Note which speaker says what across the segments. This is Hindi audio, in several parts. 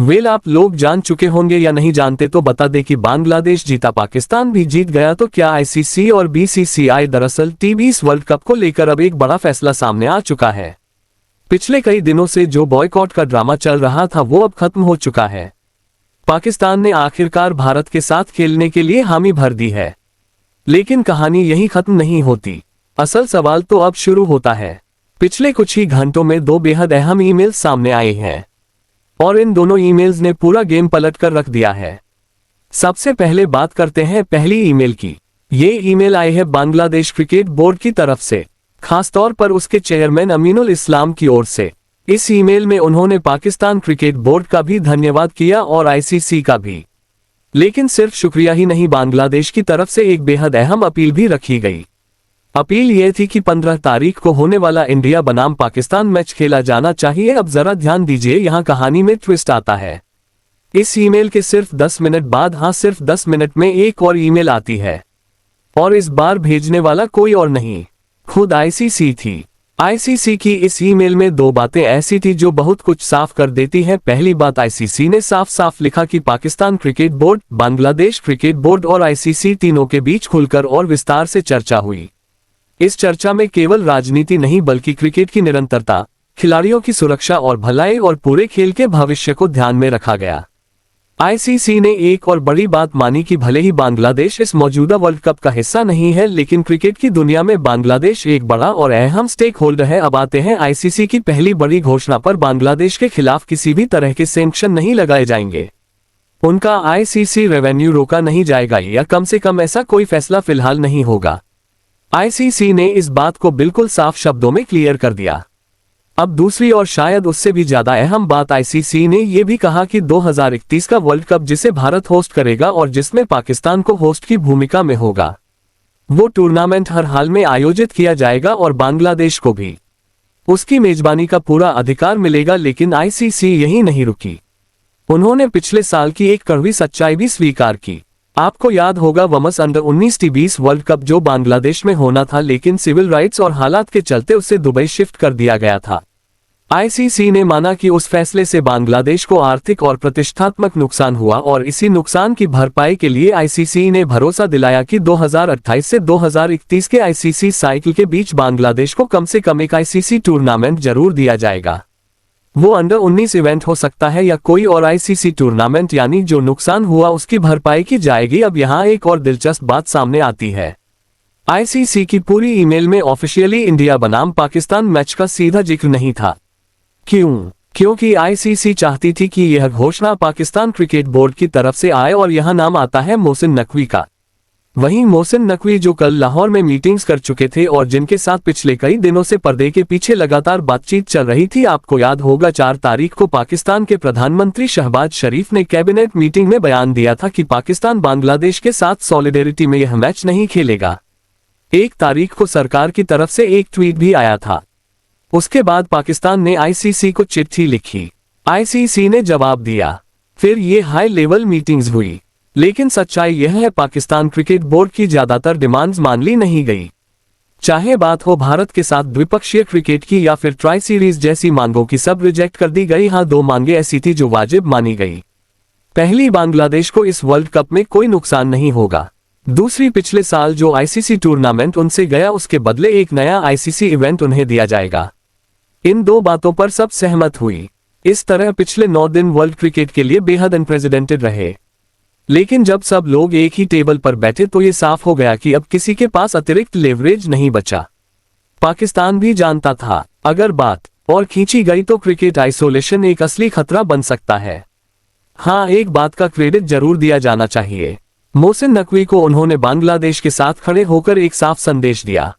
Speaker 1: वेल आप लोग जान चुके होंगे या नहीं जानते तो बता दें कि बांग्लादेश जीता, पाकिस्तान भी जीत गया। तो क्या आईसीसी और बीसीसीआई दरअसल टी20 वर्ल्ड कप को लेकर अब एक बड़ा फैसला सामने आ चुका है। पिछले कई दिनों से जो बॉयकॉट का ड्रामा चल रहा था वो अब खत्म हो चुका है। पाकिस्तान ने आखिरकार भारत के साथ खेलने के लिए हामी भर दी है। लेकिन कहानी यहीं खत्म नहीं होती। असल सवाल तो अब शुरू होता है। पिछले कुछ ही घंटों में दो बेहद अहम ईमेल सामने आए हैं और इन दोनों ईमेल्स ने पूरा गेम पलट कर रख दिया है। सबसे पहले बात करते हैं पहली ईमेल की। ये ईमेल आई है बांग्लादेश क्रिकेट बोर्ड की तरफ से, खासतौर पर उसके चेयरमैन अमीनुल इस्लाम की ओर से। इस ईमेल में उन्होंने पाकिस्तान क्रिकेट बोर्ड का भी धन्यवाद किया और आईसीसी का भी। लेकिन सिर्फ शुक्रिया ही नहीं, बांग्लादेश की तरफ से एक बेहद अहम अपील भी रखी गई। अपील यह थी कि 15 तारीख को होने वाला इंडिया बनाम पाकिस्तान मैच खेला जाना चाहिए। अब जरा ध्यान दीजिए, यहाँ कहानी में ट्विस्ट आता है। इस ईमेल के सिर्फ 10 मिनट बाद, हाँ सिर्फ 10 मिनट में, एक और ईमेल आती है और इस बार भेजने वाला कोई और नहीं, खुद आईसीसी थी। आईसीसी की इस ईमेल में दो बातें ऐसी थी जो बहुत कुछ साफ कर देती हैं। पहली बात, आईसीसी ने साफ साफ लिखा कि Pakistan cricket board, Bangladesh cricket board और आईसीसी तीनों के बीच खुलकर और विस्तार से चर्चा हुई। इस चर्चा में केवल राजनीति नहीं बल्कि क्रिकेट की निरंतरता, खिलाड़ियों की सुरक्षा और भलाई और पूरे खेल के भविष्य को ध्यान में रखा गया। आईसीसी ने एक और बड़ी बात मानी कि भले ही बांग्लादेश इस मौजूदा वर्ल्ड कप का हिस्सा नहीं है, लेकिन क्रिकेट की दुनिया में बांग्लादेश एक बड़ा और अहम स्टेक होल्डर है। अब आते हैं आईसीसी की पहली बड़ी घोषणा पर। बांग्लादेश के खिलाफ किसी भी तरह के सैंक्शन नहीं लगाए जाएंगे। उनका आईसीसी रेवेन्यू रोका नहीं जाएगा, या कम से कम ऐसा कोई फैसला फिलहाल नहीं होगा। आईसीसी ने इस बात को बिल्कुल साफ शब्दों में क्लियर कर दिया। अब दूसरी और शायद उससे भी ज्यादा अहम बात, आईसीसी ने यह भी कहा कि 2031 का वर्ल्ड कप जिसे भारत होस्ट करेगा और जिसमें पाकिस्तान को होस्ट की भूमिका में होगा, वो टूर्नामेंट हर हाल में आयोजित किया जाएगा और बांग्लादेश को भी उसकी मेजबानी का पूरा अधिकार मिलेगा। लेकिन आईसीसी यही नहीं रुकी। उन्होंने पिछले साल की एक कड़वी सच्चाई भी स्वीकार की। आपको याद होगा वुमेन्स अंडर 19 टी20 वर्ल्ड कप जो बांग्लादेश में होना था, लेकिन सिविल राइट्स और हालात के चलते उसे दुबई शिफ्ट कर दिया गया था। आईसीसी ने माना कि उस फैसले से बांग्लादेश को आर्थिक और प्रतिष्ठात्मक नुकसान हुआ और इसी नुकसान की भरपाई के लिए आईसीसी ने भरोसा दिलाया कि 2028 से 2031 के आईसीसी साइकिल के बीच बांग्लादेश को कम से कम एक आईसीसी टूर्नामेंट जरूर दिया जाएगा। वो अंडर 19 इवेंट हो सकता है या कोई और आईसीसी टूर्नामेंट, यानी जो नुकसान हुआ उसकी भरपाई की जाएगी। अब यहाँ एक और दिलचस्प बात सामने आती है। आईसीसी की पूरी ईमेल में ऑफिशियली इंडिया बनाम पाकिस्तान मैच का सीधा जिक्र नहीं था। क्यों? क्योंकि आईसीसी चाहती थी कि यह घोषणा पाकिस्तान क्रिकेट बोर्ड की तरफ से आए और यहाँ नाम आता है मोहसिन नकवी का। वहीं मोहसिन नकवी जो कल लाहौर में मीटिंग्स कर चुके थे और जिनके साथ पिछले कई दिनों से पर्दे के पीछे लगातार बातचीत चल रही थी। आपको याद होगा 4 तारीख को पाकिस्तान के प्रधानमंत्री शहबाज शरीफ ने कैबिनेट मीटिंग में बयान दिया था कि पाकिस्तान बांग्लादेश के साथ सॉलिडेरिटी में यह मैच नहीं खेलेगा। 1 तारीख को सरकार की तरफ से एक ट्वीट भी आया था। उसके बाद पाकिस्तान ने आईसीसी को चिट्ठी लिखी, आईसीसी ने जवाब दिया, फिर ये हाई लेवल मीटिंग्स हुई। लेकिन सच्चाई यह है, पाकिस्तान क्रिकेट बोर्ड की ज्यादातर डिमांड्स मान ली नहीं गई। चाहे बात हो भारत के साथ द्विपक्षीय क्रिकेट की या फिर ट्राई सीरीज जैसी मांगों की, सब रिजेक्ट कर दी गई। हाँ, 2 मांगे ऐसी थी जो वाजिब मानी गई। पहली, बांग्लादेश को इस वर्ल्ड कप में कोई नुकसान नहीं होगा। दूसरी, पिछले साल जो आईसीसी टूर्नामेंट उनसे गया उसके बदले एक नया आईसीसी इवेंट उन्हें दिया जाएगा। इन 2 बातों पर सब सहमत हुई। इस तरह पिछले 9 दिन वर्ल्ड क्रिकेट के लिए बेहद अनप्रेसिडेंटेड रहे। लेकिन जब सब लोग एक ही टेबल पर बैठे तो ये साफ हो गया कि अब किसी के पास अतिरिक्त लेवरेज नहीं बचा। पाकिस्तान भी जानता था, अगर बात और खींची गई तो क्रिकेट आइसोलेशन एक असली खतरा बन सकता है। हाँ, एक बात का क्रेडिट जरूर दिया जाना चाहिए। मोहसिन नकवी को उन्होंने बांग्लादेश के साथ खड़े होकर एक साफ संदेश दिया,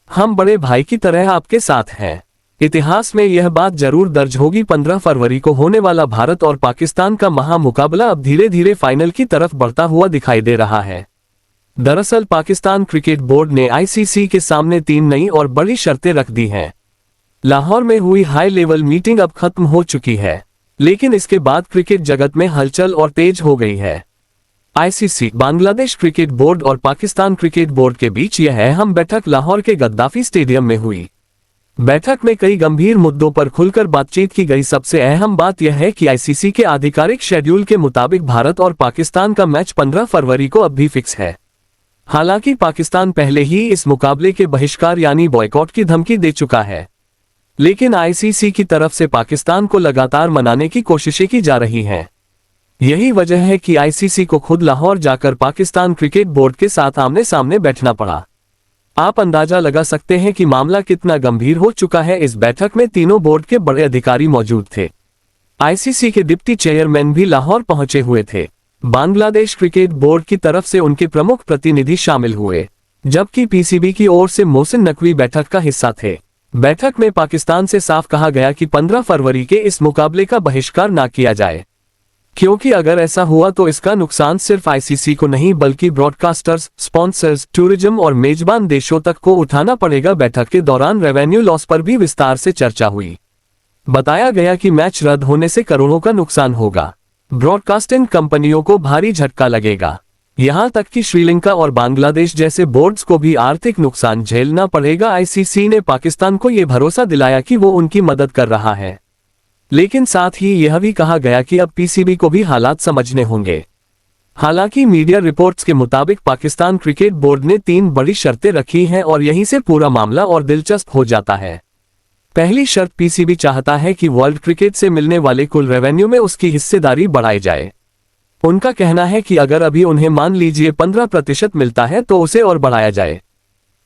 Speaker 1: हम बड़े भाई की तरह आपके साथ हैं। इतिहास में यह बात जरूर दर्ज होगी। 15 फरवरी को होने वाला भारत और पाकिस्तान का महामुकाबला अब धीरे धीरे फाइनल की तरफ बढ़ता हुआ दिखाई दे रहा है। दरअसल पाकिस्तान क्रिकेट बोर्ड ने आईसीसी के सामने 3 नई और बड़ी शर्तें रख दी हैं। लाहौर में हुई हाई लेवल मीटिंग अब खत्म हो चुकी है, लेकिन इसके बाद क्रिकेट जगत में हलचल और तेज हो गई है। आईसीसी, बांग्लादेश क्रिकेट बोर्ड और पाकिस्तान क्रिकेट बोर्ड के बीच यह अहम बैठक लाहौर के गद्दाफी स्टेडियम में हुई। बैठक में कई गंभीर मुद्दों पर खुलकर बातचीत की गई। सबसे अहम बात यह है कि आईसीसी के आधिकारिक शेड्यूल के मुताबिक भारत और पाकिस्तान का मैच 15 फरवरी को अब भी फिक्स है। हालांकि पाकिस्तान पहले ही इस मुकाबले के बहिष्कार यानी बॉयकॉट की धमकी दे चुका है, लेकिन आईसीसी की तरफ से पाकिस्तान को लगातार मनाने की कोशिशें की जा रही हैं। यही वजह है कि आईसीसी को खुद लाहौर जाकर पाकिस्तान क्रिकेट बोर्ड के साथ आमने सामने बैठना पड़ा। आप अंदाजा लगा सकते हैं कि मामला कितना गंभीर हो चुका है। इस बैठक में तीनों बोर्ड के बड़े अधिकारी मौजूद थे। आईसीसी के डिप्टी चेयरमैन भी लाहौर पहुंचे हुए थे। बांग्लादेश क्रिकेट बोर्ड की तरफ से उनके प्रमुख प्रतिनिधि शामिल हुए, जबकि पीसीबी की ओर से मोहसिन नकवी बैठक का हिस्सा थे। बैठक में पाकिस्तान से साफ कहा गया कि 15 फरवरी के इस मुकाबले का बहिष्कार न किया जाए, क्योंकि अगर ऐसा हुआ तो इसका नुकसान सिर्फ आईसीसी को नहीं बल्कि ब्रॉडकास्टर्स, स्पॉन्सर्स, टूरिज्म और मेजबान देशों तक को उठाना पड़ेगा। बैठक के दौरान रेवेन्यू लॉस पर भी विस्तार से चर्चा हुई। बताया गया कि मैच रद्द होने से करोड़ों का नुकसान होगा, ब्रॉडकास्टिंग कंपनियों को भारी झटका लगेगा, यहां तक कि श्रीलंका और बांग्लादेश जैसे बोर्ड्स को भी आर्थिक नुकसान झेलना पड़ेगा। आईसीसी ने पाकिस्तान को यह भरोसा दिलाया कि वो उनकी मदद कर रहा है, लेकिन साथ ही यह भी कहा गया कि अब पीसीबी को भी हालात समझने होंगे। हालांकि मीडिया रिपोर्ट्स के मुताबिक पाकिस्तान क्रिकेट बोर्ड ने 3 बड़ी शर्तें रखी हैं और यहीं से पूरा मामला और दिलचस्प हो जाता है। पहली शर्त, पीसीबी चाहता है कि वर्ल्ड क्रिकेट से मिलने वाले कुल रेवेन्यू में उसकी हिस्सेदारी बढ़ाई जाए। उनका कहना है कि अगर अभी उन्हें मान लीजिए 15% मिलता है तो उसे और बढ़ाया जाए।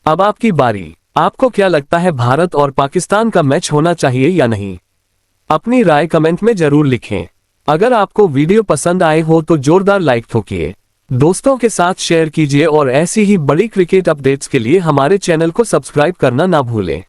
Speaker 1: अब आपकी बारी, आपको क्या लगता है, भारत और पाकिस्तान का मैच होना चाहिए या नहीं? अपनी राय कमेंट में जरूर लिखें। अगर आपको वीडियो पसंद आए हो तो जोरदार लाइक ठोकिए, दोस्तों के साथ शेयर कीजिए और ऐसी ही बड़ी क्रिकेट अपडेट्स के लिए हमारे चैनल को सब्सक्राइब करना ना भूलें।